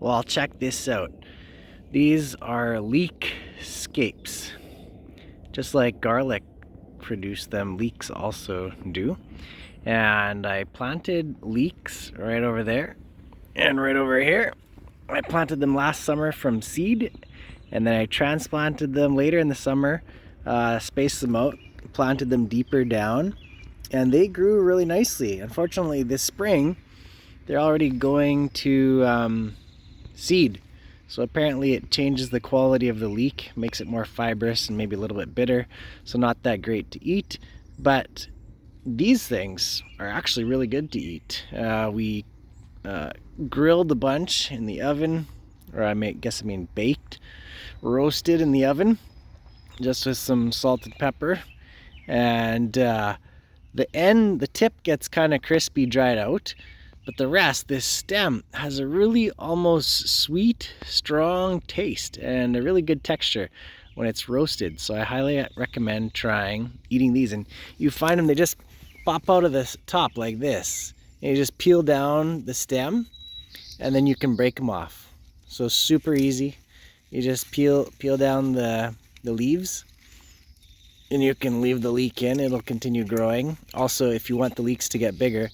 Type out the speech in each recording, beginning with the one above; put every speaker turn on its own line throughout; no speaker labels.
Well, check this out. These are Leek Scapes. Just like garlic produce them, leeks also do. And I planted leeks right over there and right over here. I planted them last summer from seed, and then I transplanted them later in the summer, spaced them out, planted them deeper down, and they grew really nicely. Unfortunately, this spring, they're already going to seed. So apparently it changes the quality of the leek, makes it more fibrous and maybe a little bit bitter, so not that great to eat. But these things are actually really good to eat. We grilled a bunch in the oven, or I mean baked, roasted in the oven, just with some salt and pepper. And the tip gets kind of crispy dried out, but the rest, this stem, has a really almost sweet, strong taste and a really good texture when it's roasted. So I highly recommend trying eating these. And you find them, they just pop out of the top like this. And you just peel down the stem and then you can break them off. So super easy. You just peel down the leaves and you can leave the leek in. It'll continue growing. Also, if you want the leeks to get bigger,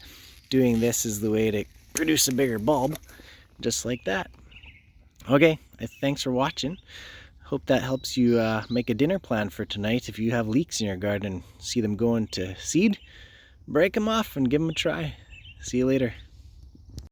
doing this is the way to produce a bigger bulb, just like that. Okay, thanks for watching. Hope that helps you make a dinner plan for tonight. If you have leeks in your garden and see them going to seed, break them off and give them a try. See you later.